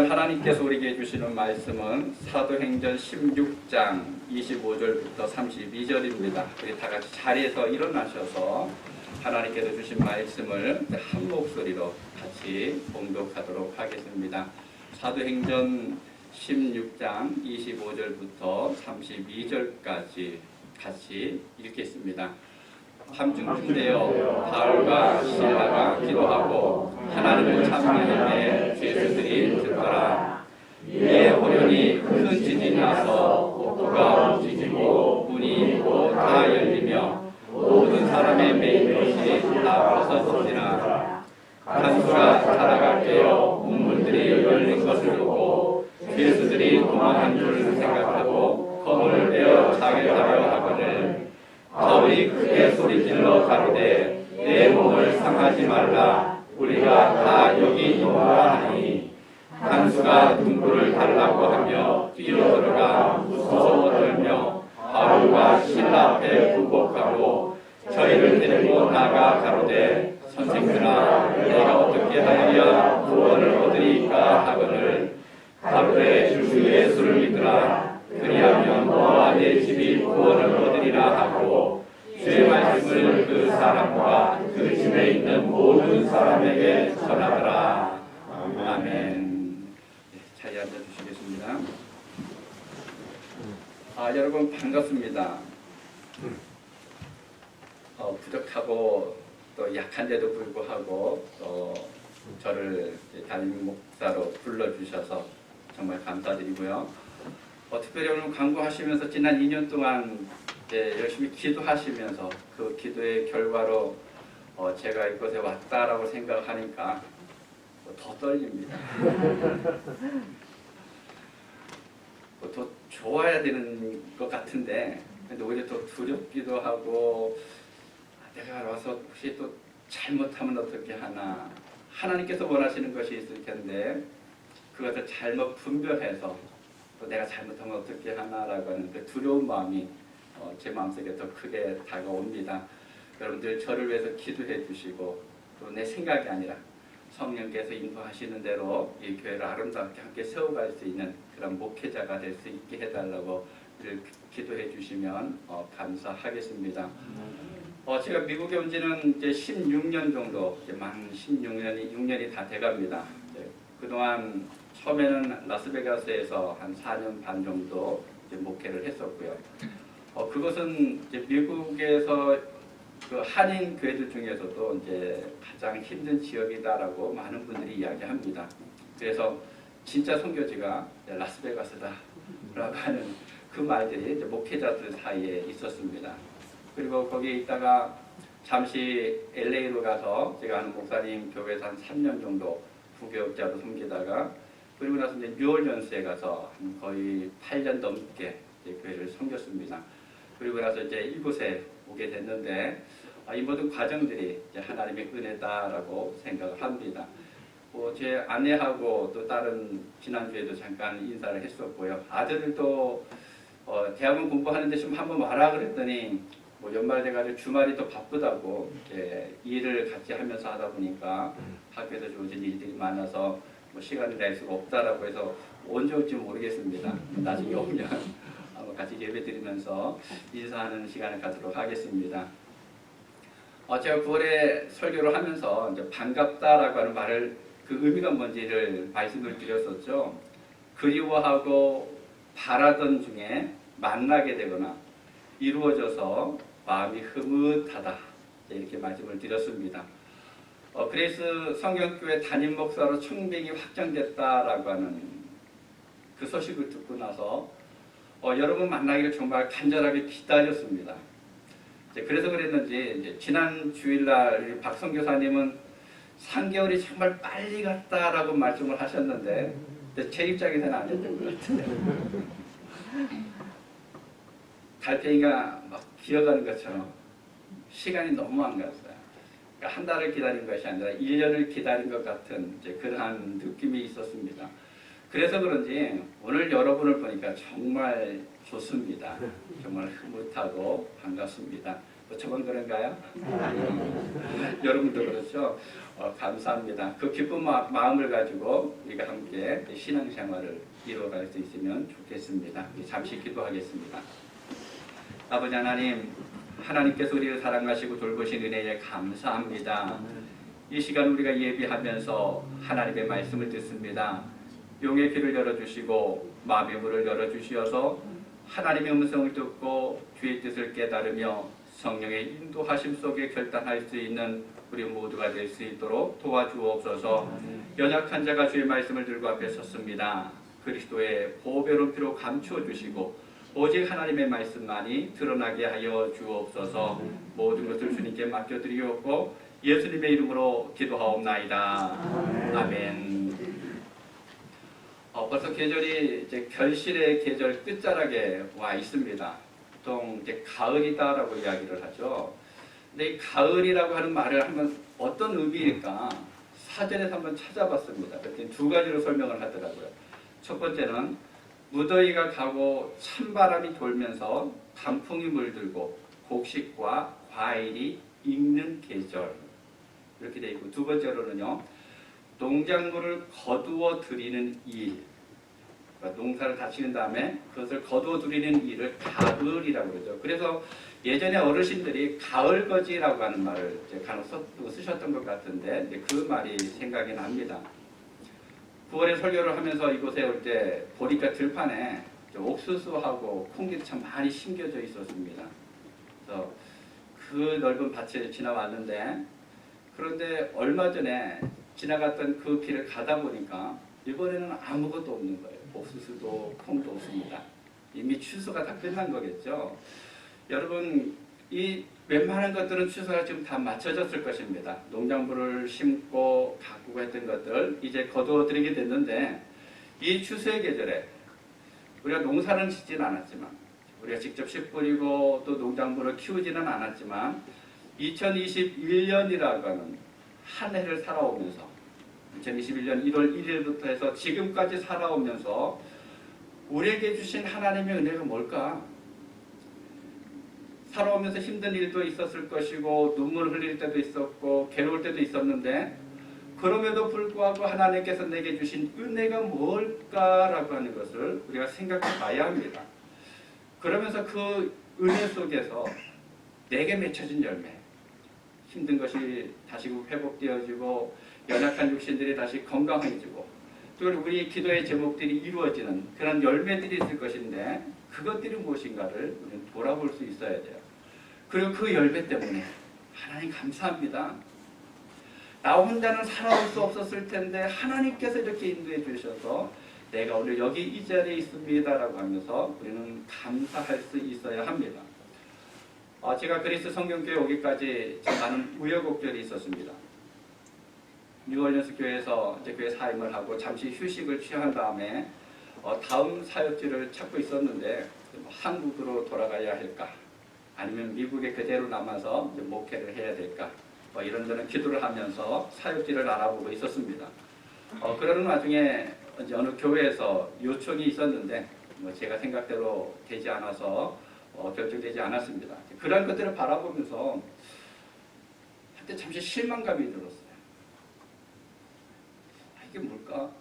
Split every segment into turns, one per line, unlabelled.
하나님께서 우리에게 주시는 말씀은 사도행전 16장 25절부터 32절입니다. 우리 다 같이 자리에서 일어나셔서 하나님께서 주신 말씀을 한 목소리로 같이 봉독하도록 하겠습니다. 사도행전 16장 25절부터 32절까지 같이 읽겠습니다. 함중중되어 바울과 실라가 기도하고 하나님을 찬미하되 죄수들이 듣더라. 이에 호련히 큰 지진이 나서 옥토가 움직이고 문이 곧 다 열리며 모든 사람의 매인 것이 다 벗어지니라. 간수가 자라가 깨어 문물들이 열린 것을 보고 죄수들이 도망한 줄 생각하고 검을 빼어 자결하려 하거늘 바울이 크게 소리질러 가로되 내 몸을 상하지 말라. 우리가 다 여기 있노라 하니 간수가 등불을 달라고 하며 뛰어들어가 무서워 떨며 바울과 실라 앞에 굴복하고 저희를 데리고 나가 가로되 선생들아 내가 어떻게 하여야 구원을 얻으리까 하거늘 가로되 주 예수를 믿으라. 그리하면 너와 내 집이 구원을 얻으리라 하고 주의 말씀을 그 사람과 그 집에 있는 모든 사람에게 전하더라. 아멘. 자리에 앉아주시겠습니다. 여러분 반갑습니다. 부족하고 또 약한데도 불구하고 또 저를 담임 목사로 불러주셔서 정말 감사드리고요. 특별히 오늘 강구하시면서 지난 2년 동안 열심히 기도하시면서 그 기도의 결과로 제가 이곳에 왔다라고 생각하니까 더 떨립니다. 더 좋아야 되는 것 같은데 근데 오히려 더 두렵기도 하고 내가 와서 혹시 또 잘못하면 어떻게 하나 하나님께서 원하시는 것이 있을 텐데 그것을 잘못 분별해서 또 내가 잘못하면 어떻게 하나라고 하는 그 두려운 마음이 제 마음속에 더 크게 다가옵니다. 여러분들 저를 위해서 기도해 주시고 또 내 생각이 아니라 성령께서 인도하시는 대로 이 교회를 아름답게 함께 세워갈 수 있는 그런 목회자가 될 수 있게 해달라고 기도해 주시면 감사하겠습니다. 제가 미국에 온 지는 이제 16년 정도, 이제 만 6년이 다 돼갑니다. 그동안 처음에는 라스베가스에서 한 4년 반 정도 이제 목회를 했었고요. 그것은 이제 미국에서 그 한인 교회들 중에서도 이제 가장 힘든 지역이다라고 많은 분들이 이야기합니다. 그래서 진짜 선교지가 라스베가스다라고 하는 그 말들이 이제 목회자들 사이에 있었습니다. 그리고 거기에 있다가 잠시 LA로 가서 제가 아는 목사님 교회에서 한 3년 정도 부교육자로 섬기다가 그리고 나서 이제 뉴올리언스에 가서 거의 8년 넘게 이제 교회를 섬겼습니다. 그리고 나서 이제 이곳에 오게 됐는데 이 모든 과정들이 이제 하나님의 은혜다라고 생각을 합니다. 제 아내하고 또 다른 지난주에도 잠깐 인사를 했었고요. 아들도 대학원 공부하는데 좀 한번 와라 그랬더니 연말 돼가지고 주말이 더 바쁘다고 일을 같이 하면서 하다 보니까 학교에서 주어진 일들이 많아서 시간을 낼 수가 없다라고 해서 언제 올지 모르겠습니다. 나중에 오면 같이 예배드리면서 인사하는 시간을 갖도록 하겠습니다. 제가 9월에 설교를 하면서 이제 반갑다라고 하는 말을 그 의미가 뭔지를 말씀을 드렸었죠. 그리워하고 바라던 중에 만나게 되거나 이루어져서 마음이 흐뭇하다 이렇게 말씀을 드렸습니다. 그래서 성경교회 담임 목사로 청빙이 확정됐다라고 하는 그 소식을 듣고 나서 여러분 만나기를 정말 간절하게 기다렸습니다. 그래서 그랬는지 이제 지난 주일날 박 선교사님은 3개월이 정말 빨리 갔다라고 말씀을 하셨는데 제 입장에서는 안 됐던 것 같아요. 달팽이가 막 기어가는 것처럼 시간이 너무 안 갔어요. 그러니까 한 달을 기다린 것이 아니라 1년을 기다린 것 같은 이제 그러한 느낌이 있었습니다. 그래서 그런지 오늘 여러분을 보니까 정말 좋습니다. 정말 흐뭇하고 반갑습니다. 저만 그런가요? 여러분도 그렇죠? 감사합니다. 그 기쁜 마음을 가지고 우리가 함께 신앙생활을 이루어갈 수 있으면 좋겠습니다. 잠시 기도하겠습니다. 아버지 하나님, 하나님께서 우리를 사랑하시고 돌보신 은혜에 감사합니다. 이 시간 우리가 예비하면서 하나님의 말씀을 듣습니다. 용의 귀를 열어주시고 마음의 문을 열어주시어서 하나님의 음성을 듣고 주의 뜻을 깨달으며 성령의 인도하심 속에 결단할 수 있는 우리 모두가 될 수 있도록 도와주옵소서. 연약한 자가 주의 말씀을 들고 앞에 섰습니다. 그리스도의 보배로운 피로 감추어주시고 오직 하나님의 말씀만이 드러나게 하여 주옵소서. 모든 것을 주님께 맡겨드리옵고 예수님의 이름으로 기도하옵나이다. 아멘. 벌써 계절이 이제 결실의 계절 끝자락에 와 있습니다. 보통 이제 가을이다라고 이야기를 하죠. 근데 이 가을이라고 하는 말을 하면 어떤 의미일까? 사전에서 한번 찾아봤습니다. 그랬더니 두 가지로 설명을 하더라고요. 첫 번째는 무더위가 가고 찬바람이 돌면서 단풍이 물들고 곡식과 과일이 익는 계절, 이렇게 되어 있고, 두 번째로는요, 농작물을 거두어 들이는 일, 그러니까 농사를 다 지은 다음에 그것을 거두어 들이는 일을 가을이라고 그러죠. 그래서 예전에 어르신들이 가을거지라고 하는 말을 간혹 쓰셨던 것 같은데 그 말이 생각이 납니다. 9월에 설교를 하면서 이곳에 올 때 보니까 들판에 옥수수하고 콩들이 참 많이 심겨져 있었습니다. 그래서 그 넓은 밭을 지나왔는데, 그런데 얼마 전에 지나갔던 그 길을 가다 보니까 이번에는 아무것도 없는 거예요. 옥수수도 콩도 없습니다. 이미 추수가 다 끝난 거겠죠. 여러분, 이 웬만한 것들은 추수가 지금 다 맞춰졌을 것입니다. 농작물을 심고 가꾸고 했던 것들 이제 거두어들이게 됐는데, 이 추수의 계절에 우리가 농사는 짓지는 않았지만, 우리가 직접 씨 뿌리고 또 농작물을 키우지는 않았지만 2021년이라고 하는 한 해를 살아오면서 2021년 1월 1일부터 해서 지금까지 살아오면서 우리에게 주신 하나님의 은혜가 뭘까? 살아오면서 힘든 일도 있었을 것이고 눈물 흘릴 때도 있었고 괴로울 때도 있었는데, 그럼에도 불구하고 하나님께서 내게 주신 은혜가 뭘까라고 하는 것을 우리가 생각해 봐야 합니다. 그러면서 그 은혜 속에서 내게 맺혀진 열매, 힘든 것이 다시 회복되어지고 연약한 육신들이 다시 건강해지고 또 우리 기도의 제목들이 이루어지는 그런 열매들이 있을 것인데, 그것들이 무엇인가를 우리는 돌아볼 수 있어야 돼요. 그리고 그 열매 때문에 하나님 감사합니다. 나 혼자는 살아올 수 없었을 텐데 하나님께서 이렇게 인도해 주셔서 내가 오늘 여기 이 자리에 있습니다라고 하면서 우리는 감사할 수 있어야 합니다. 제가 그리스 성경교회 오기까지 많은 우여곡절이 있었습니다. 뉴올리언스 교회에서 이제 교회 사임을 하고 잠시 휴식을 취한 다음에 다음 사역지를 찾고 있었는데, 한국으로 돌아가야 할까? 아니면 미국에 그대로 남아서 목회를 해야 될까? 이런저런 기도를 하면서 사역지를 알아보고 있었습니다. 그러는 와중에 어느 교회에서 요청이 있었는데 제가 생각대로 되지 않아서 결정되지 않았습니다. 그런 것들을 바라보면서 한때 잠시 실망감이 들었어요. 이게 뭘까?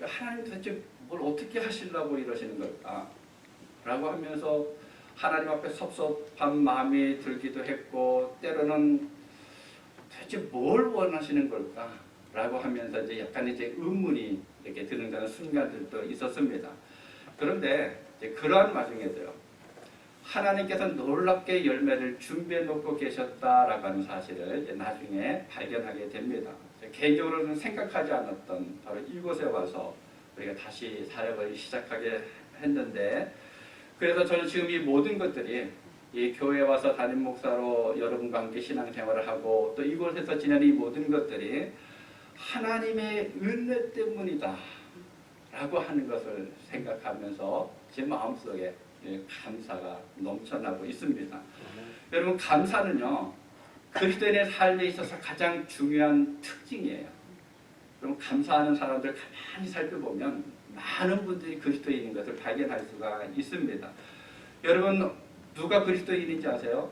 하나님 도대체 뭘 어떻게 하시려고 이러시는 걸까? 라고 하면서 하나님 앞에 섭섭한 마음이 들기도 했고, 때로는 도대체 뭘 원하시는 걸까? 라고 하면서 이제 약간 이제 의문이 이렇게 드는 그런 순간들도 있었습니다. 그런데 이제 그러한 와중에도요, 하나님께서 놀랍게 열매를 준비해 놓고 계셨다라고 하는 사실을 이제 나중에 발견하게 됩니다. 개인적으로는 생각하지 않았던 바로 이곳에 와서 우리가 다시 사역을 시작하게 했는데, 그래서 저는 지금 이 모든 것들이 이 교회에 와서 담임 목사로 여러분과 함께 신앙생활을 하고 또 이곳에서 지내는 이 모든 것들이 하나님의 은혜 때문이다 라고 하는 것을 생각하면서 제 마음속에 감사가 넘쳐나고 있습니다. 여러분, 감사는요, 그리스도인의 삶에 있어서 가장 중요한 특징이에요. 그럼 감사하는 사람들 가만히 살펴보면 많은 분들이 그리스도인인 것을 발견할 수가 있습니다. 여러분 누가 그리스도인인지 아세요?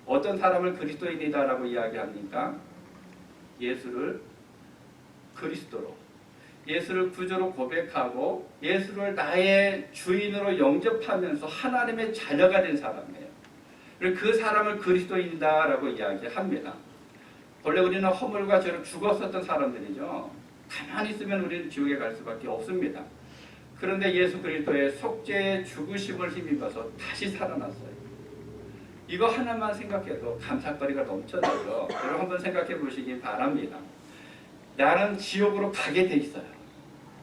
어떤 사람을 그리스도인이다라고 이야기합니까? 예수를 그리스도로, 예수를 구주로 고백하고 예수를 나의 주인으로 영접하면서 하나님의 자녀가 된 사람이에요. 그리고 그 사람을 그리스도인이다라고 이야기합니다. 원래 우리는 허물과 죄로 죽었었던 사람들이죠. 가만히 있으면 우리는 지옥에 갈 수밖에 없습니다. 그런데 예수 그리스도의 속죄의 죽으심을 힘입어서 다시 살아났어요. 이거 하나만 생각해도 감사거리가 넘쳐나죠. 여러분 한번 생각해 보시기 바랍니다. 나는 지옥으로 가게 돼 있어요.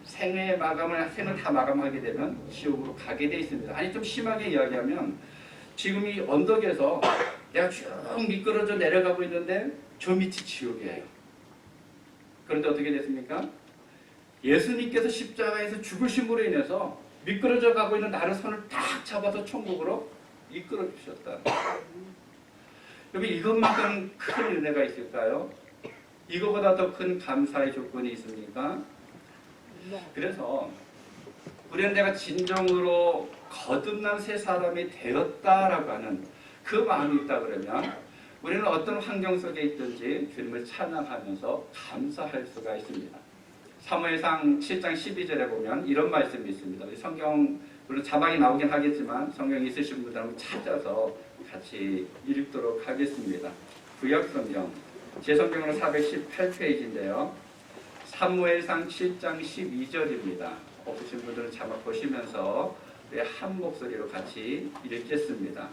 생을 다 마감하게 되면 지옥으로 가게 돼 있습니다. 아니 좀 심하게 이야기하면 지금 이 언덕에서 내가 쭉 미끄러져 내려가고 있는데 저 밑이 지옥이에요. 그런데 어떻게 됐습니까? 예수님께서 십자가에서 죽으심으로 인해서 미끄러져 가고 있는 나를 손을 딱 잡아서 천국으로 이끌어 주셨다. 여러분 이것만큼 큰 은혜가 있을까요? 이거보다 더 큰 감사의 조건이 있습니까? 그래서 우리는 내가 진정으로 거듭난 새 사람이 되었다라고 하는 그 마음이 있다 그러면 우리는 어떤 환경 속에 있든지 주님을 찬양하면서 감사할 수가 있습니다. 사무엘상 7장 12절에 보면 이런 말씀이 있습니다. 성경 물론 자막이 나오긴 하겠지만 성경 있으신 분들 한번 찾아서 같이 읽도록 하겠습니다. 구약성경 제 성경으로 418페이지인데요. 사무엘상 7장 12절입니다. 없으신 분들은 자막 보시면서 한 목소리로 같이 읽겠습니다.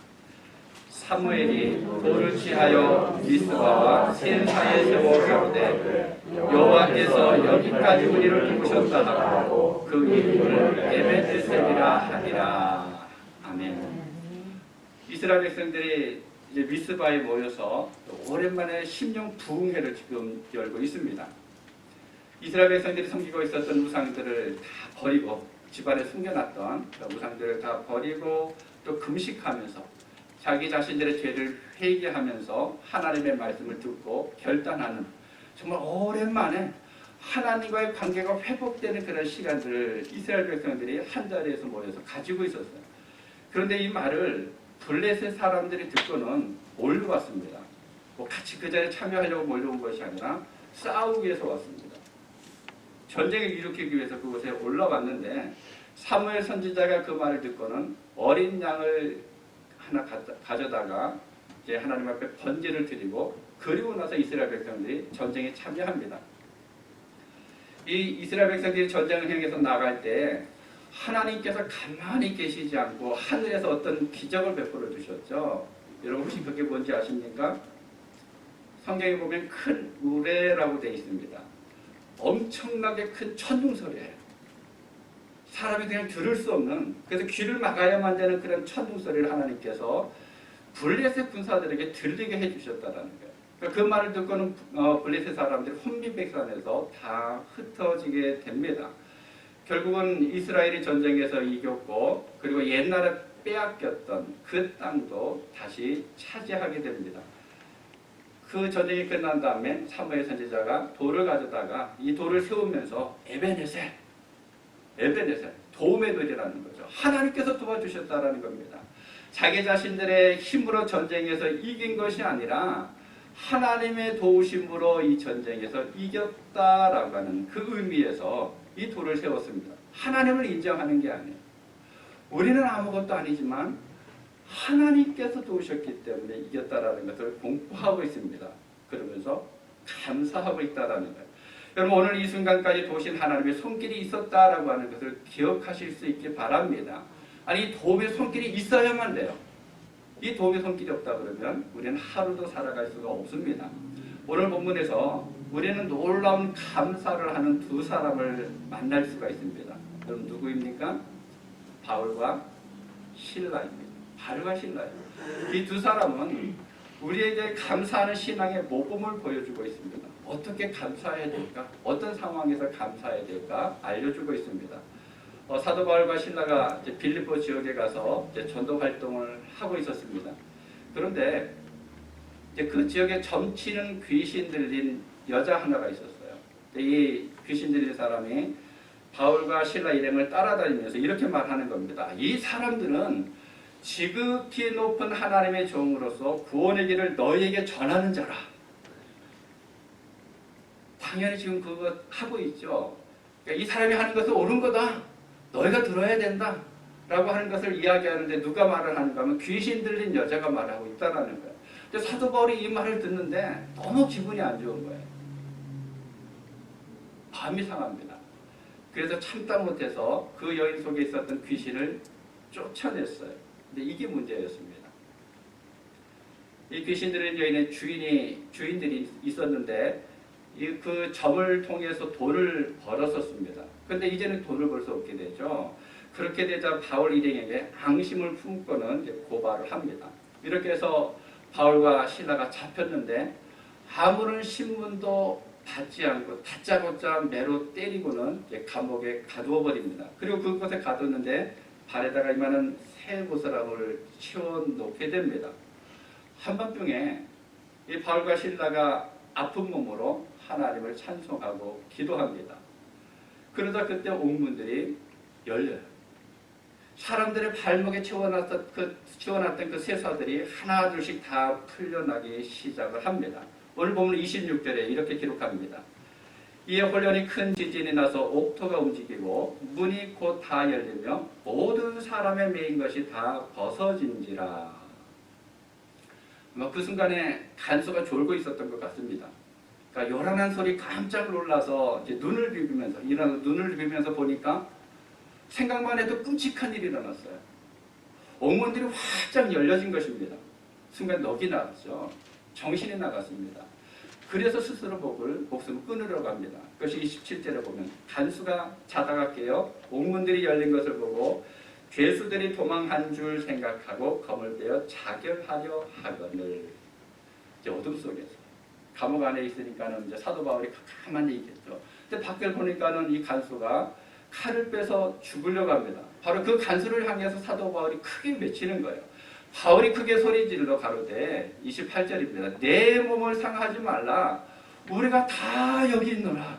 사무엘이 돌을 취하여 미스바와 센 사이에 세워 가로되 여호와께서 여기까지 우리를 부르셨다 하고 그 이름을 에베드셀이라 하니라. 아멘. 이스라엘 백성들이 이제 미스바에 모여서 오랜만에 심령 부흥회를 지금 열고 있습니다. 이스라엘 백성들이 섬기고 있었던 우상들을 다 버리고 집안에 숨겨놨던 우상들을 다 버리고 또 금식하면서 자기 자신들의 죄를 회개하면서 하나님의 말씀을 듣고 결단하는 정말 오랜만에 하나님과의 관계가 회복되는 그런 시간들을 이스라엘 백성들이 한자리에서 모여서 가지고 있었어요. 그런데 이 말을 블레셋 사람들이 듣고는 몰려왔습니다. 뭐 같이 그 자리에 참여하려고 몰려온 것이 아니라 싸우기 위해서 왔습니다. 전쟁을 일으키기 위해서 그곳에 올라왔는데 사무엘 선지자가 그 말을 듣고는 어린 양을 하나 가져다가 이제 하나님 앞에 번제를 드리고 그리고 나서 이스라엘 백성들이 전쟁에 참여합니다. 이 이스라엘 백성들이 전쟁을 향해서 나갈 때 하나님께서 가만히 계시지 않고 하늘에서 어떤 기적을 베풀어 주셨죠. 여러분 혹시 그게 뭔지 아십니까? 성경에 보면 큰 우레라고 되어 있습니다. 엄청나게 큰 천둥소리예요. 사람이 그냥 들을 수 없는, 그래서 귀를 막아야만 되는 그런 천둥소리를 하나님께서 블레셋 군사들에게 들리게 해주셨다는 거예요. 그러니까 그 말을 듣고는 블레셋 사람들이 혼민백산에서 다 흩어지게 됩니다. 결국은 이스라엘이 전쟁에서 이겼고 그리고 옛날에 빼앗겼던 그 땅도 다시 차지하게 됩니다. 그 전쟁이 끝난 다음에 사무엘 선지자가 돌을 가져다가 이 돌을 세우면서 에베네셀 도움의 돌이라는 거죠. 하나님께서 도와주셨다라는 겁니다. 자기 자신들의 힘으로 전쟁에서 이긴 것이 아니라 하나님의 도우심으로 이 전쟁에서 이겼다라고 하는 그 의미에서 이 돌을 세웠습니다. 하나님을 인정하는 게 아니에요. 우리는 아무것도 아니지만 하나님께서 도우셨기 때문에 이겼다라는 것을 공부하고 있습니다. 그러면서 감사하고 있다라는 거예요. 여러분 오늘 이 순간까지 도우신 하나님의 손길이 있었다라고 하는 것을 기억하실 수 있기 바랍니다. 아니 이 도움의 손길이 있어야만 돼요. 이 도움의 손길이 없다 그러면 우리는 하루도 살아갈 수가 없습니다. 오늘 본문에서 우리는 놀라운 감사를 하는 두 사람을 만날 수가 있습니다. 여러분 누구입니까? 바울과 실라입니다. 바울과 실라예요. 이 두 사람은 우리에게 감사하는 신앙의 모범을 보여주고 있습니다. 어떻게 감사해야 될까? 어떤 상황에서 감사해야 될까? 알려주고 있습니다. 사도 바울과 실라가 이제 빌립보 지역에 가서 이제 전도 활동을 하고 있었습니다. 그런데 이제 그 지역에 점치는 귀신 들린 여자 하나가 있었어요. 이 귀신 들린 사람이 바울과 실라 일행을 따라다니면서 이렇게 말하는 겁니다. 이 사람들은 지극히 높은 하나님의 종으로서 구원의 길을 너희에게 전하는 자라. 당연히 지금 그거 하고 있죠. 그러니까 이 사람이 하는 것은 옳은 거다. 너희가 들어야 된다. 라고 하는 것을 이야기하는데 누가 말을 하는가 하면 귀신 들린 여자가 말하고 있다는 거예요. 근데 사도 바울이 이 말을 듣는데 너무 기분이 안 좋은 거예요. 마음이 상합니다. 그래서 참다 못해서 그 여인 속에 있었던 귀신을 쫓아냈어요. 근데 이게 문제였습니다. 이 귀신 들린 여인의 주인들이 있었는데 그 점을 통해서 돈을 벌었었습니다. 근데 이제는 돈을 벌 수 없게 되죠. 그렇게 되자 바울 일행에게 앙심을 품고는 이제 고발을 합니다. 이렇게 해서 바울과 실라가 잡혔는데 아무런 신문도 받지 않고 다짜고짜 매로 때리고는 이제 감옥에 가두어 버립니다. 그리고 그곳에 가뒀는데 발에다가 이만한 쇠고사람을 채워놓게 됩니다. 한밤중에 이 바울과 실라가 아픈 몸으로 하나님을 찬송하고 기도합니다. 그러다 그때 옥문들이 열려요. 사람들의 발목에 채워놨던 그 쇠사들이 하나 둘씩 다 풀려나기 시작을 합니다. 오늘 보면 26절에 이렇게 기록합니다. 이에 혼련히 큰 지진이 나서 옥토가 움직이고 문이 곧 다 열리며 모든 사람의 매인 것이 다 벗어진지라. 그 순간에 간수가 졸고 있었던 것 같습니다. 그러니까 요란한 소리 깜짝 놀라서 이제 눈을 비비면서 보니까 생각만 해도 끔찍한 일이 일어났어요. 옥문들이 활짝 열려진 것입니다. 순간 넋이 나갔죠. 정신이 나갔습니다. 그래서 스스로 목숨을 끊으려고 합니다. 그것이 27절에 보면 간수가 자다가 깨어 옥문들이 열린 것을 보고 죄수들이 도망한 줄 생각하고 검을 빼어 자결하려 하거늘. 이제 어둠 속에서 감옥 안에 있으니까는 이제 사도 바울이 가만히 있겠죠. 근데 밖을 보니까는 이 간수가 칼을 빼서 죽으려고 합니다. 바로 그 간수를 향해서 사도 바울이 크게 외치는 거예요. 바울이 크게 소리 질러 가로되 28절입니다. 내 몸을 상하지 말라. 우리가 다 여기 있노라.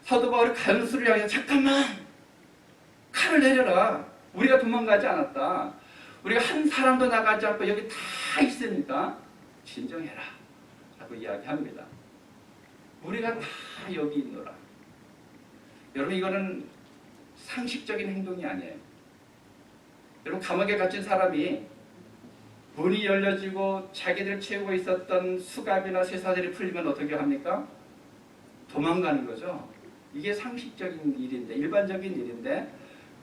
사도 바울이 간수를 향해 잠깐만 칼을 내려라. 우리가 도망가지 않았다. 우리가 한 사람도 나가지 않고 여기 다 있으니까 진정해라. 라고 이야기합니다. 우리가 다 여기 있노라. 여러분 이거는 상식적인 행동이 아니에요. 여러분 감옥에 갇힌 사람이 문이 열려지고 자기들 채우고 있었던 수갑이나 쇠사들이 풀리면 어떻게 합니까? 도망가는 거죠. 이게 상식적인 일인데 일반적인 일인데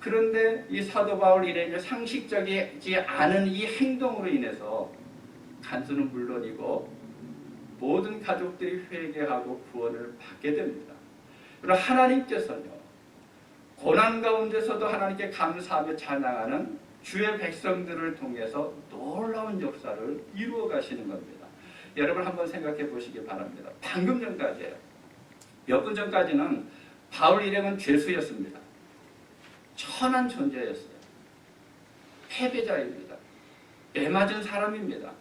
그런데 이 사도 바울 일행의 상식적이지 않은 이 행동으로 인해서 간수는 물론이고 모든 가족들이 회개하고 구원을 받게 됩니다. 그러나 하나님께서는요. 고난 가운데서도 하나님께 감사하며 찬양하는 주의 백성들을 통해서 놀라운 역사를 이루어 가시는 겁니다. 여러분 한번 생각해 보시기 바랍니다. 방금 전까지예요. 몇 분 전까지는 바울 일행은 죄수였습니다. 천한 존재였어요. 패배자입니다. 매맞은 사람입니다.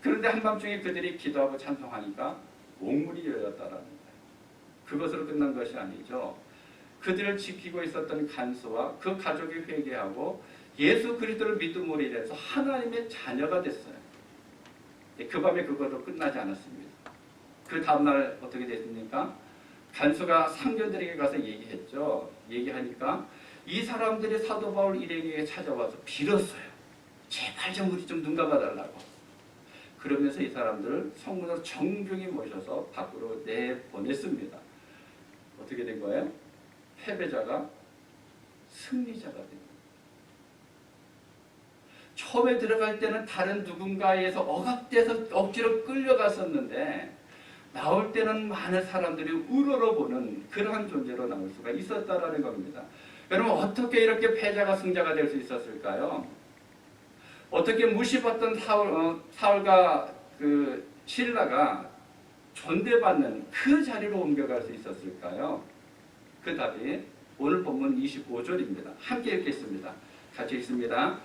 그런데 한밤중에 그들이 기도하고 찬송하니까 옥문이 열렸다라는 거예요. 그것으로 끝난 것이 아니죠. 그들을 지키고 있었던 간수와 그 가족이 회개하고 예수 그리스도를 믿음으로 인해서 하나님의 자녀가 됐어요. 그 밤에 그것도 끝나지 않았습니다. 그 다음날 어떻게 됐습니까? 간수가 상견들에게 가서 얘기했죠. 얘기하니까 이 사람들이 사도 바울 일행에게 찾아와서 빌었어요. 제발 좀 우리 좀 눈 감아달라고. 그러면서 이 사람들을 성문으로 정중히 모셔서 밖으로 내보냈습니다. 어떻게 된 거예요? 패배자가 승리자가 됩니다. 처음에 들어갈 때는 다른 누군가에서 억압돼서 억지로 끌려갔었는데 나올 때는 많은 사람들이 우러러보는 그러한 존재로 나올 수가 있었다라는 겁니다. 여러분 어떻게 이렇게 패자가 승자가 될 수 있었을까요? 어떻게 무시받던 사울과 그 실라가 존대받는 그 자리로 옮겨갈 수 있었을까요? 그 답이 오늘 본문 25절입니다. 함께 읽겠습니다. 같이 읽습니다.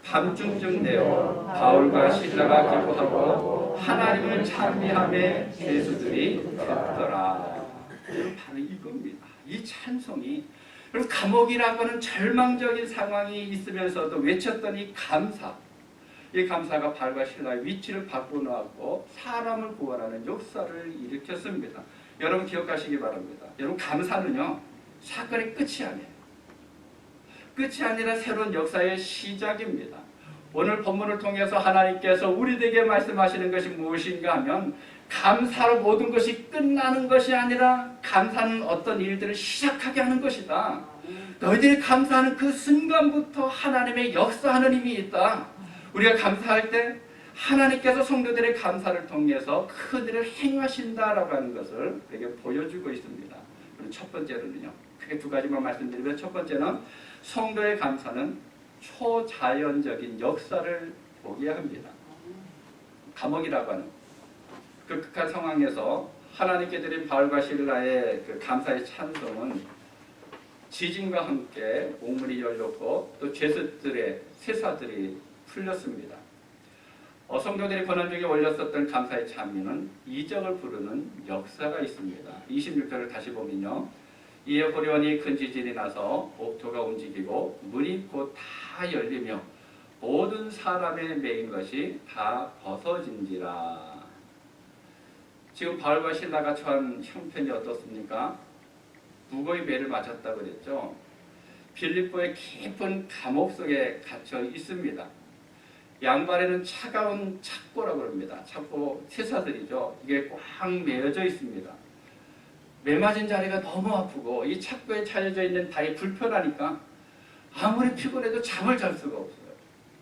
밤중쯤 되어 바울과 실라가 기도하고 하나님을 찬미하며 죄수들이 듣더라. 바로 이겁니다. 이 찬송이. 그리고 감옥이라고 하는 절망적인 상황이 있으면서도 외쳤던 이 감사. 이 감사가 바울과 실라의 위치를 바꿔놓았고 사람을 구원하는 역사를 일으켰습니다. 여러분 기억하시기 바랍니다. 여러분 감사는요. 사건의 끝이 아니에요. 끝이 아니라 새로운 역사의 시작입니다. 오늘 본문을 통해서 하나님께서 우리에게 말씀하시는 것이 무엇인가 하면 감사로 모든 것이 끝나는 것이 아니라 감사는 어떤 일들을 시작하게 하는 것이다. 너희들이 감사하는 그 순간부터 하나님의 역사하는 힘이 있다. 우리가 감사할 때 하나님께서 성도들의 감사를 통해서 큰 일을 행하신다라고 하는 것을 우리에게 보여주고 있습니다. 그럼 첫 번째로는요. 크게 두 가지만 말씀드리면 첫 번째는 성도의 감사는 초자연적인 역사를 보게 합니다. 감옥이라고 하는 그 극한 상황에서 하나님께 드린 바울과 실라의 그 감사의 찬송은 지진과 함께 옥문이 열렸고 또 죄수들의 세사들이 풀렸습니다. 성도들이 고난 중에 올렸었던 감사의 찬미는 이적을 부르는 역사가 있습니다. 26절을 다시 보면요. 이에 호련히 큰 지진이 나서 옥토가 움직이고 문이 곧 다 열리며 모든 사람의 매인 것이 다 벗어진지라. 지금 바울과 실라가 처한 형편이 어떻습니까? 무거이 매를 맞았다고 그랬죠. 빌립보의 깊은 감옥 속에 갇혀 있습니다. 양발에는 차가운 착고라고 합니다. 착고 세사들이죠. 이게 꽉 매어져 있습니다. 매 맞은 자리가 너무 아프고 이 착고에 차려져 있는 발이 불편하니까 아무리 피곤해도 잠을 잘 수가 없어요.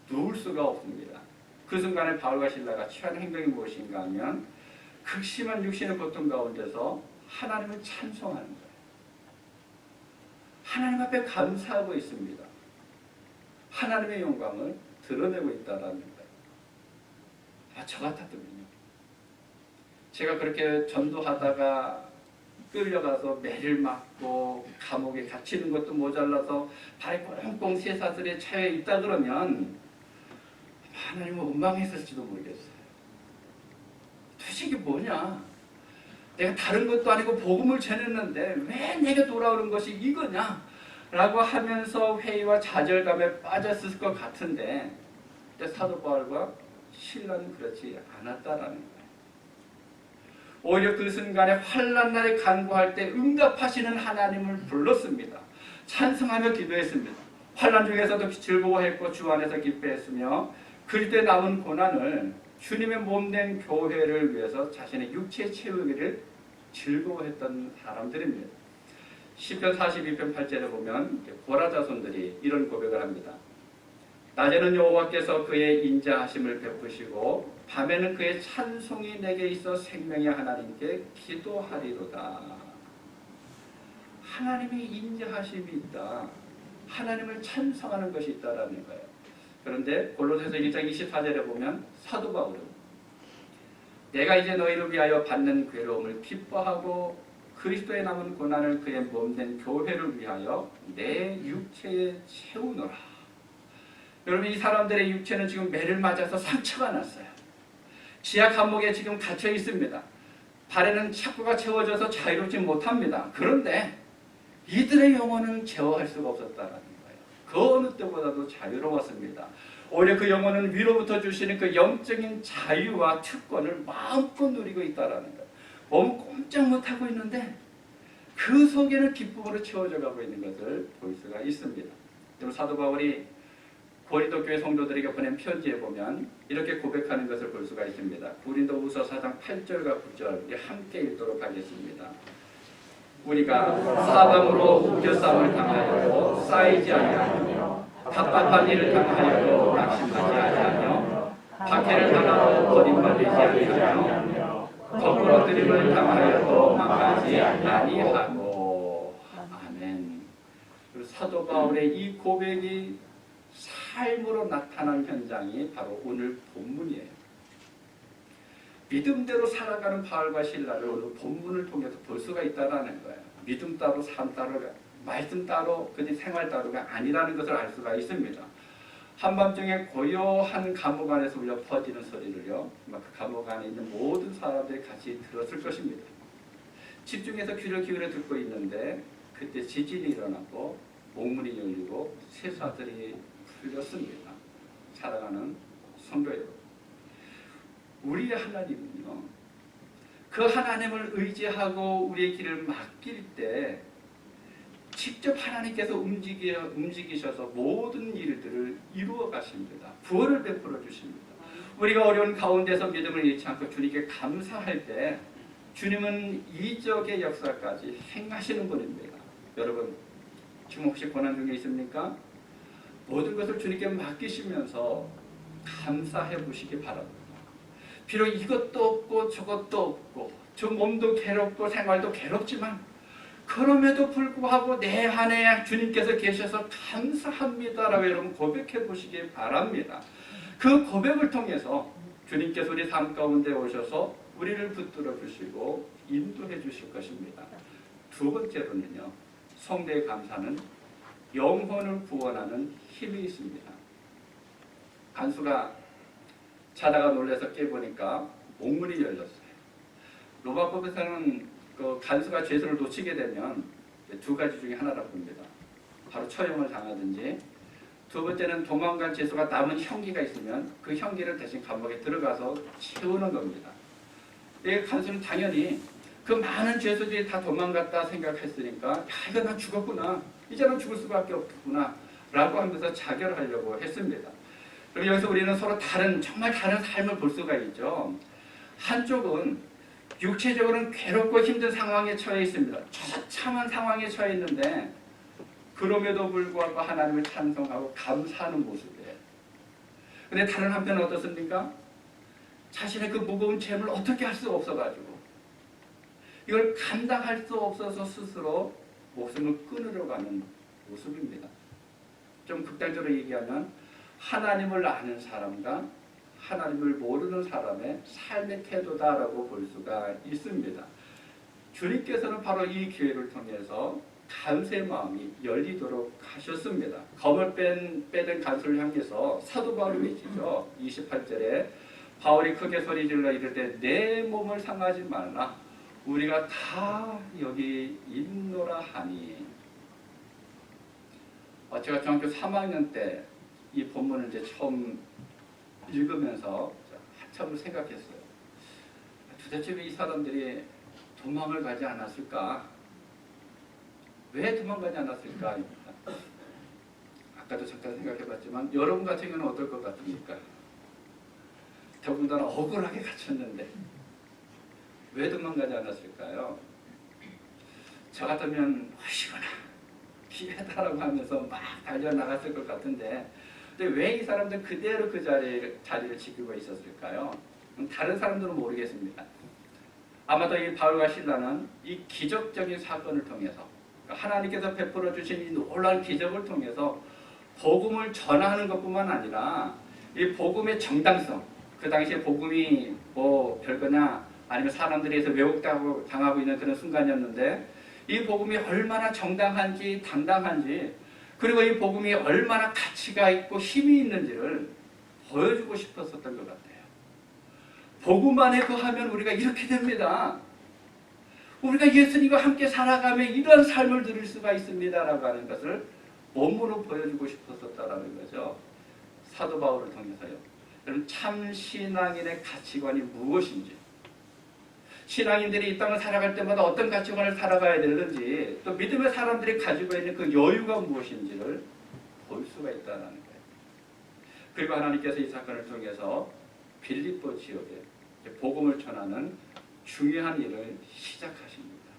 누울 수가 없습니다. 그 순간에 바울과 실라가 취한 행동이 무엇인가 하면 극심한 육신의 고통 가운데서 하나님을 찬송하는 거예요. 하나님 앞에 감사하고 있습니다. 하나님의 영광을 드러내고 있다는 거예요. 저 같았더군요. 제가 그렇게 전도하다가 끌려가서 매를 맞고 감옥에 갇히는 것도 모자라서 발에 꽁꽁 쇠사슬에 차여 있다 그러면 하나님은 원망했을지도 모르겠어요. 도대체 이게 뭐냐? 내가 다른 것도 아니고 복음을 전했는데 왜 내게 돌아오는 것이 이거냐? 라고 하면서 회의와 좌절감에 빠졌을 것 같은데 사도 바울과 실라는 그렇지 않았다라는 거예요. 오히려 그 순간에 환난 날에 간구할 때 응답하시는 하나님을 불렀습니다. 찬송하며 기도했습니다. 환난 중에서도 즐거워했고 주 안에서 기뻐했으며 그때 남은 고난을 주님의 몸된 교회를 위해서 자신의 육체 채우기를 즐거워했던 사람들입니다. 시편 42편 8절에 보면 고라 자손들이 이런 고백을 합니다. 낮에는 여호와께서 그의 인자하심을 베푸시고 밤에는 그의 찬송이 내게 있어 생명의 하나님께 기도하리로다. 하나님의 인자하심이 있다. 하나님을 찬송하는 것이 있다라는 거예요. 그런데 골로새서 1장 24절에 보면 사도 바울은 내가 이제 너희를 위하여 받는 괴로움을 기뻐하고 그리스도에 남은 고난을 그의 몸된 교회를 위하여 내 육체에 채우노라. 여러분 이 사람들의 육체는 지금 매를 맞아서 상처가 났어요. 지하 감옥에 지금 갇혀 있습니다. 발에는 착고가 채워져서 자유롭지 못합니다. 그런데 이들의 영혼은 제어할 수가 없었다는 거예요. 그 어느 때보다도 자유로웠습니다. 오히려 그 영혼은 위로부터 주시는 그 영적인 자유와 특권을 마음껏 누리고 있다는 거예요. 몸은 꼼짝 못하고 있는데 그 속에는 기쁨으로 채워져 가고 있는 것을 볼 수가 있습니다. 그리고 사도 바울이 고린도 교회 성도들에게 보낸 편지에 보면 이렇게 고백하는 것을 볼 수가 있습니다. 고린도후서 4장 8절과 9절 우리 함께 읽도록 하겠습니다. 우리가 사방으로 우겨싸움을 당하여도 쌓이지 아니하며 답답한 일을 당하여도 낙심하지 아니하며 박해를 당하고 버림받지 아니하며 거꾸러뜨림을 당하여도 망하지 아니하고. 아멘. 사도 바울의 이 고백이 삶으로 나타난 현장이 바로 오늘 본문이에요. 믿음대로 살아가는 바울과 실라를 오늘 본문을 통해서 볼 수가 있다는 거예요. 믿음 따로 삶 따로 말씀 따로 그들 생활 따로가 아니라는 것을 알 수가 있습니다. 한밤중에 고요한 감옥 안에서 울려 퍼지는 소리를요. 그 감옥 안에 있는 모든 사람들이 같이 들었을 것입니다. 집중해서 귀를 기울여 듣고 있는데 그때 지진이 일어나고 몽문이 열리고 쇠사들이 풀렸습니다. 사랑하는 성도 여러분, 우리의 하나님은요, 그 하나님을 의지하고 우리의 길을 맡길 때 직접 하나님께서 움직이셔서 모든 일들을 이루어 가십니다. 구원을 베풀어 주십니다. 우리가 어려운 가운데서 믿음을 잃지 않고 주님께 감사할 때 주님은 이적의 역사까지 행하시는 분입니다. 여러분, 지금 혹시 고난 중에 있습니까? 모든 것을 주님께 맡기시면서 감사해 보시기 바랍니다. 비록 이것도 없고 저것도 없고 저 몸도 괴롭고 생활도 괴롭지만 그럼에도 불구하고 내 안에 주님께서 계셔서 감사합니다라고 여러분 고백해 보시기 바랍니다. 그 고백을 통해서 주님께서 우리 삶 가운데 오셔서 우리를 붙들어 주시고 인도해 주실 것입니다. 두 번째로는요, 성대의 감사는 영혼을 구원하는 힘이 있습니다. 간수가 자다가 놀라서 깨보니까 옥문이 열렸어요. 로마법에서는 그 간수가 죄수를 놓치게 되면 두 가지 중에 하나라고 봅니다. 바로 처형을 당하든지, 두 번째는 도망간 죄수가 남은 형기가 있으면 그 형기를 대신 감옥에 들어가서 채우는 겁니다. 이 간수는 당연히 그 많은 죄수들이 다 도망갔다 생각했으니까 야, 이거 나 죽었구나, 이제는 죽을 수밖에 없구나 라고 하면서 자결하려고 했습니다. 그럼 여기서 우리는 서로 정말 다른 삶을 볼 수가 있죠. 한쪽은 육체적으로는 괴롭고 힘든 상황에 처해 있습니다. 처참한 상황에 처해 있는데 그럼에도 불구하고 하나님을 찬송하고 감사하는 모습이에요. 그런데 다른 한편은 어떻습니까? 자신의 그 무거운 짐을 어떻게 할 수 없어가지고 이걸 감당할 수 없어서 스스로 목숨을 끊으려고 하는 모습입니다. 좀 극단적으로 얘기하면 하나님을 아는 사람과 하나님을 모르는 사람의 삶의 태도다라고 볼 수가 있습니다. 주님께서는 바로 이 기회를 통해서 간수의 마음이 열리도록 하셨습니다. 검을 빼든 간수를 향해서 사도 바울이 외치죠. 28절에 바울이 크게 소리질러 이르되 내 몸을 상하지 말라, 우리가 다 여기 있노라 하니. 제가 중학교 3학년 때 이 본문을 이제 처음 읽으면서 한참을 생각했어요. 도대체 왜 이 사람들이 도망을 가지 않았을까? 왜 도망가지 않았을까? 아까도 잠깐 생각해봤지만 여러분 같은 경우는 어떨 것 같습니까? 더군다나 억울하게 갇혔는데 왜 도망가지 않았을까요? 저 같으면 시원하 기회다라고 하면서 막 달려나갔을 것 같은데, 근데 왜 이 사람들 그대로 그 자리를 지키고 있었을까요? 다른 사람들은 모르겠습니다. 아마도 이 바울과 실라는 이 기적적인 사건을 통해서, 하나님께서 베풀어 주신 이 놀라운 기적을 통해서 복음을 전하는 것뿐만 아니라 이 복음의 정당성, 그 당시에 복음이 뭐 별거냐, 아니면 사람들에서 왜곡당하고 있는 그런 순간이었는데 이 복음이 얼마나 정당한지 당당한지, 그리고 이 복음이 얼마나 가치가 있고 힘이 있는지를 보여주고 싶었었던 것 같아요. 복음 안에 거하면 우리가 이렇게 됩니다. 우리가 예수님과 함께 살아가며 이런 삶을 누릴 수가 있습니다라고 하는 것을 몸으로 보여주고 싶었었다라는 거죠. 사도 바울을 통해서요. 그럼 참 신앙인의 가치관이 무엇인지, 신앙인들이 이 땅을 살아갈 때마다 어떤 가치관을 살아가야 되는지, 또 믿음의 사람들이 가지고 있는 그 여유가 무엇인지를 볼 수가 있다는 거예요. 그리고 하나님께서 이 사건을 통해서 빌립보 지역에 복음을 전하는 중요한 일을 시작하십니다.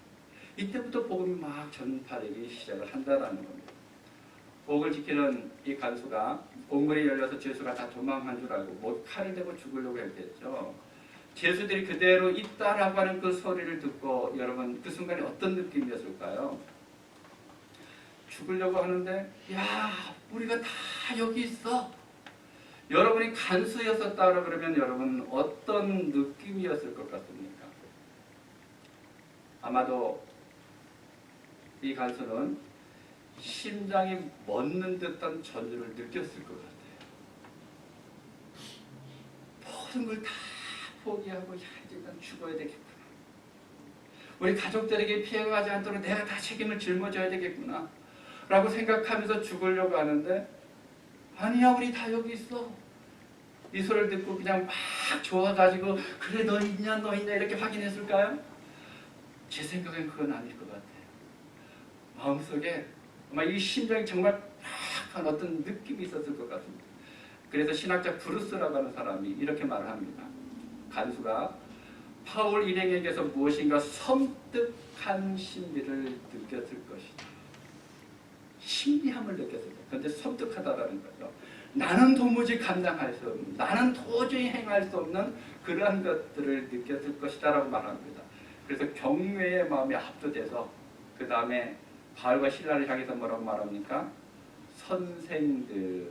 이때부터 복음이 막 전파되기 시작을 한다는 겁니다. 복을 지키는 이 간수가 옥문이 열려서 죄수가 다 도망한 줄 알고 못 칼을 대고 죽으려고 했겠죠. 죄수들이 그대로 있다라고 하는 그 소리를 듣고 여러분 그 순간에 어떤 느낌이었을까요? 죽으려고 하는데 야, 우리가 다 여기 있어. 여러분이 간수였었다 그러면 여러분 어떤 느낌이었을 것 같습니까? 아마도 이 간수는 심장이 멎는 듯한 전율을 느꼈을 것 같아요. 모든 걸 다 포기하고 야, 이제 난 죽어야 되겠구나. 우리 가족들에게 피해가 가지 않도록 내가 다 책임을 짊어져야 되겠구나 라고 생각하면서 죽으려고 하는데, 아니야, 우리 다 여기 있어. 이 소리를 듣고 그냥 막 좋아가지고 그래 너 있냐 너 있냐 이렇게 확인했을까요? 제 생각엔 그건 아닐 것 같아요. 마음속에 아마 이 심장이 정말 팍한 어떤 느낌이 있었을 것 같습니다. 그래서 신학자 브루스라고 하는 사람이 이렇게 말을 합니다. 간수가 파울 일행에게서 무엇인가 섬뜩한 신비를 느꼈을 것이다. 신비함을 느꼈을 때, 그런데 섬뜩하다라는 거죠. 나는 도무지 감당할 수 없는, 나는 도저히 행할 수 없는 그러한 것들을 느꼈을 것이다 라고 말합니다. 그래서 경외의 마음이 압도돼서 그 다음에 바울과 신라를 향해서 뭐라고 말합니까? 선생들,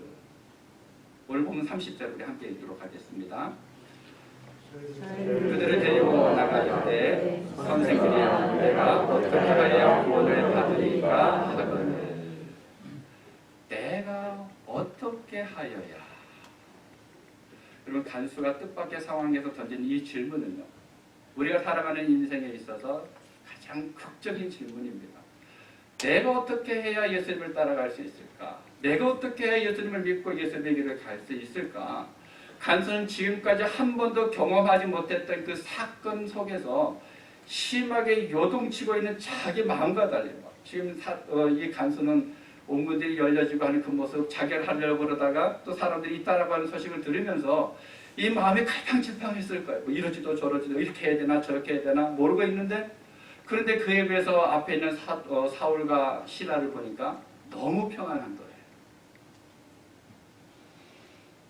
오늘 보면 30절 우리 함께 읽도록 하겠습니다. 그들을 데리고 나갈 때 선생들이여 내가 어떻게 하여야 구원을 받으리까 하거늘. 내가 어떻게 하여야. 여러분, 간수가 뜻밖의 상황에서 던진 이 질문은요, 우리가 살아가는 인생에 있어서 가장 극적인 질문입니다. 내가 어떻게 해야 예수님을 따라갈 수 있을까? 내가 어떻게 해야 예수님을 믿고 예수님에게 갈 수 있을까? 간수는 지금까지 한 번도 경험하지 못했던 그 사건 속에서 심하게 요동치고 있는 자기 마음과 달리, 지금 이 간수는 온 문들이 열려지고 하는 그 모습, 자결 하려고 그러다가 또 사람들이 있다라고 하는 소식을 들으면서 이 마음이 갈팡질팡했을 거예요. 뭐 이러지도 저러지도 이렇게 해야 되나 저렇게 해야 되나 모르고 있는데, 그런데 그에 비해서 앞에 있는 사울과 시라를 보니까 너무 평안한 거예요.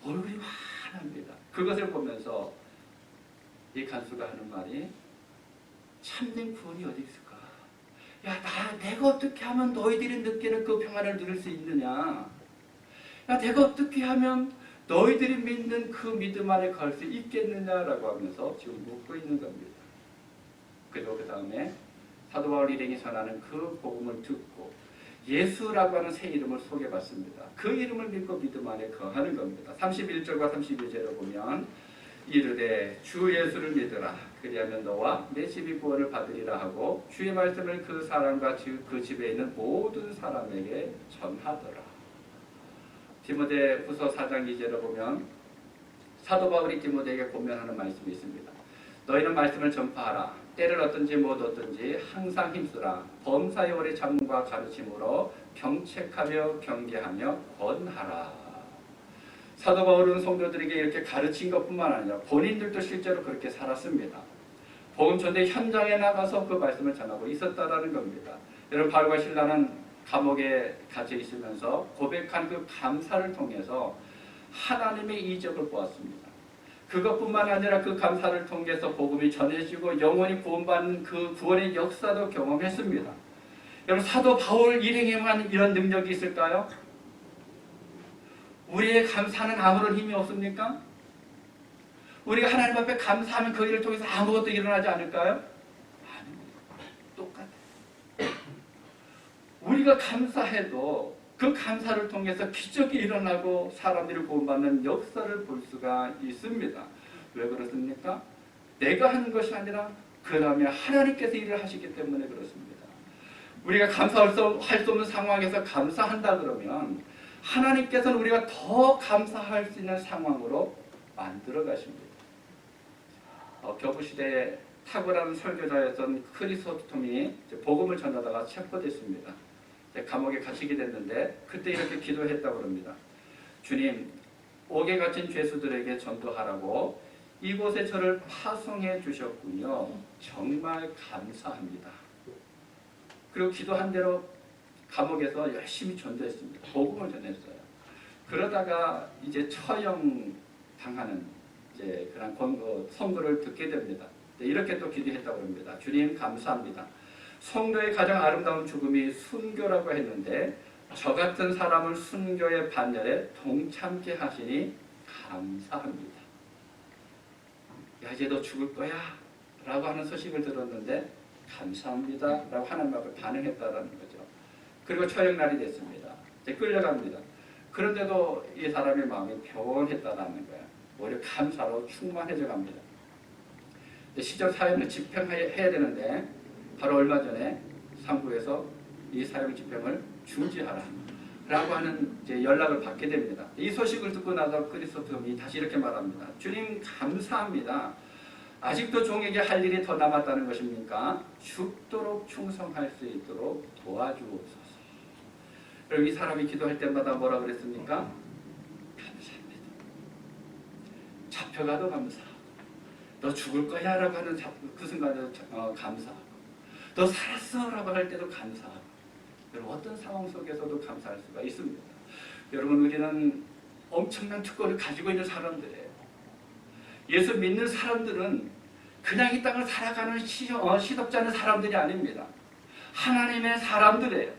얼굴이 환합니다. 그것을 보면서 이 간수가 하는 말이, 참된 구원이 어디 있을까? 야, 내가 어떻게 하면 너희들이 느끼는 그 평안을 누릴 수 있느냐? 야, 내가 어떻게 하면 너희들이 믿는 그 믿음 안에 갈 수 있겠느냐라고 하면서 지금 묻고 있는 겁니다. 그리고 그 다음에 사도 바울 일행이 전하는 그 복음을 듣고 예수라고 하는 새 이름을 소개받습니다. 그 이름을 믿고 믿음 안에 거하는 겁니다. 31절과 32절을 보면 이르되 주 예수를 믿으라. 그리하면 너와 내 집이 구원을 받으리라 하고 주의 말씀을 그 사람과 그 집에 있는 모든 사람에게 전하더라. 디모데후서 4장 2절을 보면 사도 바울이 디모데에게 권면하는 말씀이 있습니다. 너희는 말씀을 전파하라. 때를 어떤지 못 어떤지 항상 힘쓰라. 범사의 오래 장문과 가르침으로 경책하며 경계하며 권하라. 사도 바울은 성도들에게 이렇게 가르친 것뿐만 아니라 본인들도 실제로 그렇게 살았습니다. 복음 전대 현장에 나가서 그 말씀을 전하고 있었다라는 겁니다. 여러분, 바울과 실라는 감옥에 갇혀 있으면서 고백한 그 감사를 통해서 하나님의 이적을 보았습니다. 그것뿐만 아니라 그 감사를 통해서 복음이 전해지고 영원히 구원받는 그 구원의 역사도 경험했습니다. 여러분, 사도 바울 일행에만 이런 능력이 있을까요? 우리의 감사는 아무런 힘이 없습니까? 우리가 하나님 앞에 감사하면 그 일을 통해서 아무것도 일어나지 않을까요? 아닙니다. 똑같아요. 우리가 감사해도 그 감사를 통해서 기적이 일어나고 사람들이 구원받는 역사를 볼 수가 있습니다. 왜 그렇습니까? 내가 하는 것이 아니라 그 다음에 하나님께서 일을 하시기 때문에 그렇습니다. 우리가 감사할 수 없는 상황에서 감사한다 그러면 하나님께서는 우리가 더 감사할 수 있는 상황으로 만들어 가십니다. 교부시대에 탁월한 설교자였던 크리소스톰이 복음을 전하다가 체포됐습니다. 감옥에 갇히게 됐는데 그때 이렇게 기도했다고 합니다. 주님, 옥에 갇힌 죄수들에게 전도하라고 이곳에 저를 파송해 주셨군요. 정말 감사합니다. 그리고 기도한 대로 감옥에서 열심히 전도했습니다. 복음을 전했어요. 그러다가 이제 처형 당하는 그런 선고를 듣게 됩니다. 이렇게 또 기도했다고 합니다. 주님, 감사합니다. 성도의 가장 아름다운 죽음이 순교라고 했는데 저 같은 사람을 순교의 반열에 동참케 하시니 감사합니다. 야, 이제 너 죽을 거야 라고 하는 소식을 들었는데 감사합니다 라고 하나님 앞에 반응했다라는 거죠. 그리고 처형날이 됐습니다. 이제 끌려갑니다. 그런데도 이 사람의 마음이 평온했다라는 거예요. 오히려 감사로 충만해져 갑니다. 시적 사형을 집행해야 되는데 바로 얼마 전에 상부에서 이 사형 집행을 중지하라 라고 하는 이제 연락을 받게 됩니다. 이 소식을 듣고 나서 그리스도인이 다시 이렇게 말합니다. 주님 감사합니다. 아직도 종에게 할 일이 더 남았다는 것입니까? 죽도록 충성할 수 있도록 도와주옵소서. 그리고 이 사람이 기도할 때마다 뭐라 그랬습니까? 감사합니다. 잡혀가도 감사하고, 너 죽을 거야 라고 하는 그 순간에도 감사하고, 너 살았어 라고 할 때도 감사하고, 여러분 어떤 상황 속에서도 감사할 수가 있습니다. 여러분 우리는 엄청난 특권을 가지고 있는 사람들이에요. 예수 믿는 사람들은 그냥 이 땅을 살아가는 시덥잖은 사람들이 아닙니다. 하나님의 사람들이에요.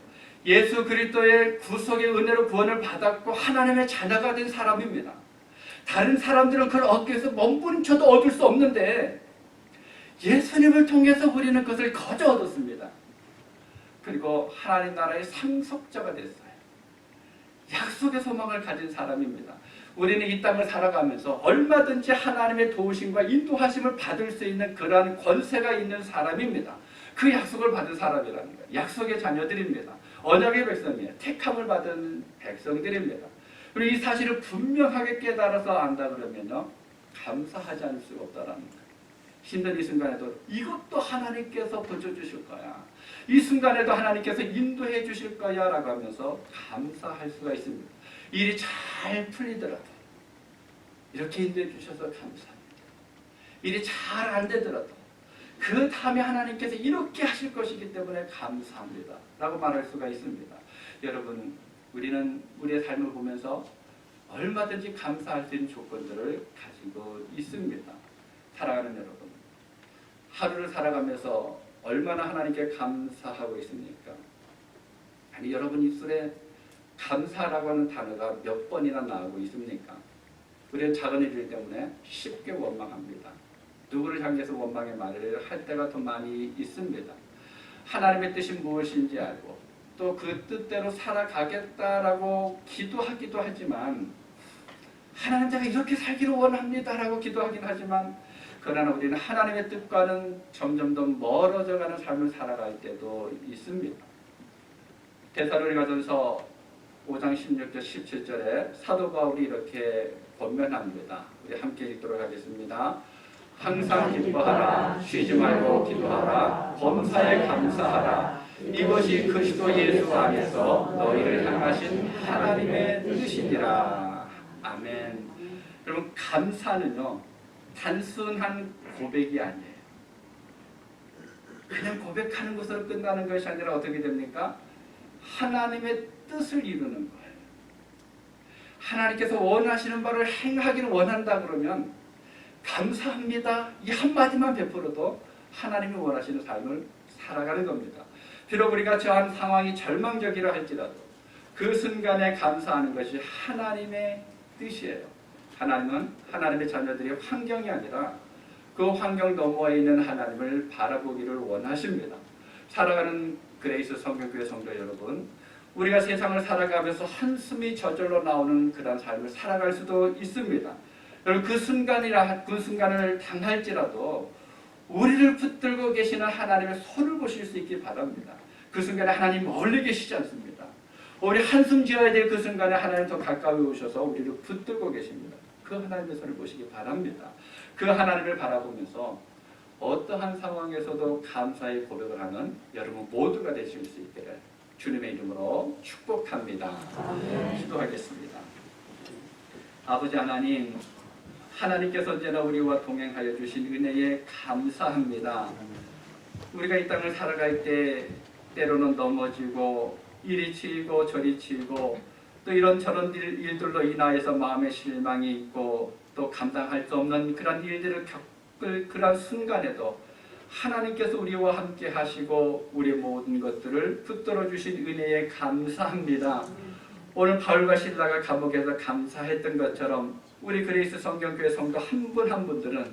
예수 그리스도의 구속의 은혜로 구원을 받았고 하나님의 자녀가 된 사람입니다. 다른 사람들은 그걸 얻기 위해서 몸부림쳐도 얻을 수 없는데 예수님을 통해서 우리는 그것을 거저 얻었습니다. 그리고 하나님 나라의 상속자가 됐어요. 약속의 소망을 가진 사람입니다. 우리는 이 땅을 살아가면서 얼마든지 하나님의 도우심과 인도하심을 받을 수 있는 그러한 권세가 있는 사람입니다. 그 약속을 받은 사람이라는 거예요. 약속의 자녀들입니다. 언약의 백성이에요. 택함을 받은 백성들입니다. 그리고 이 사실을 분명하게 깨달아서 안다 그러면요, 감사하지 않을 수가 없다라는 거예요. 힘든 이 순간에도 이것도 하나님께서 고쳐주실 거야, 이 순간에도 하나님께서 인도해 주실 거야 라고 하면서 감사할 수가 있습니다. 일이 잘 풀리더라도 이렇게 인도해 주셔서 감사합니다. 일이 잘 안 되더라도 그 다음에 하나님께서 이렇게 하실 것이기 때문에 감사합니다 라고 말할 수가 있습니다. 여러분 우리는 우리의 삶을 보면서 얼마든지 감사할 수 있는 조건들을 가지고 있습니다. 사랑하는 여러분, 하루를 살아가면서 얼마나 하나님께 감사하고 있습니까? 아니 여러분 입술에 감사라고 하는 단어가 몇 번이나 나오고 있습니까? 우리는 작은 일들 때문에 쉽게 원망합니다. 누구를 향해서 원망의 말을 할 때가 더 많이 있습니다. 하나님의 뜻이 무엇인지 알고 또 그 뜻대로 살아가겠다라고 기도하기도 하지만 하나님 제가 이렇게 살기를 원합니다라고 기도하긴 하지만 그러나 우리는 하나님의 뜻과는 점점 더 멀어져가는 삶을 살아갈 때도 있습니다. 데살로니가전서 5장 16절 17절에 사도 바울이 이렇게 권면합니다. 우리 함께 읽도록 하겠습니다. 항상 기뻐하라, 쉬지 말고 기도하라, 범사에 감사하라. 이것이 그리스도 예수 안에서 너희를 향하신 하나님의 뜻이니라. 아멘. 여러분 감사는요 단순한 고백이 아니에요. 그냥 고백하는 것으로 끝나는 것이 아니라 어떻게 됩니까? 하나님의 뜻을 이루는 거예요. 하나님께서 원하시는 바를 행하기를 원한다 그러면 감사합니다 이 한마디만 베풀어도 하나님이 원하시는 삶을 살아가는 겁니다. 비록 우리가 처한 상황이 절망적이라 할지라도 그 순간에 감사하는 것이 하나님의 뜻이에요. 하나님은 하나님의 자녀들의 환경이 아니라 그 환경 너머에 있는 하나님을 바라보기를 원하십니다. 살아가는 그레이스 성경교회 성도 여러분, 우리가 세상을 살아가면서 한숨이 저절로 나오는 그런 삶을 살아갈 수도 있습니다. 여러분 그 순간을 당할지라도 우리를 붙들고 계시는 하나님의 손을 보실 수 있기 바랍니다. 그 순간에 하나님 멀리 계시지 않습니다. 우리 한숨 지어야 될 그 순간에 하나님 더 가까이 오셔서 우리를 붙들고 계십니다. 그 하나님의 손을 보시기 바랍니다. 그 하나님을 바라보면서 어떠한 상황에서도 감사의 고백을 하는 여러분 모두가 되실 수 있기를 주님의 이름으로 축복합니다. 기도하겠습니다. 아버지 하나님, 하나님께서 언제나 우리와 동행하여 주신 은혜에 감사합니다. 우리가 이 땅을 살아갈 때 때로는 넘어지고 이리 치이고 저리 치이고 또 이런저런 일들로 인하여서 마음의 실망이 있고 또 감당할 수 없는 그런 일들을 겪을 그런 순간에도 하나님께서 우리와 함께 하시고 우리의 모든 것들을 붙들어 주신 은혜에 감사합니다. 오늘 바울과 실라가 감옥에서 감사했던 것처럼 우리 그레이스 성경교회 성도 한 분 한 분들은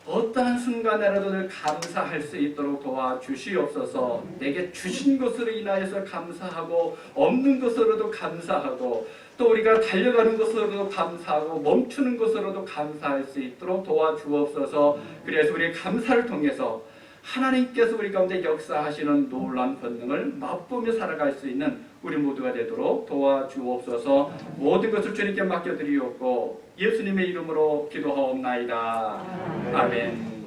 어떠한 순간에라도 늘 감사할 수 있도록 도와주시옵소서. 내게 주신 것으로 인하여서 감사하고 없는 것으로도 감사하고 또 우리가 달려가는 것으로도 감사하고 멈추는 것으로도 감사할 수 있도록 도와주옵소서. 그래서 우리의 감사를 통해서 하나님께서 우리 가운데 역사하시는 놀라운 권능을 맛보며 살아갈 수 있는 우리 모두가 되도록 도와주옵소서. 모든 것을 주님께 맡겨드리옵고 예수님의 이름으로 기도하옵나이다. 아멘.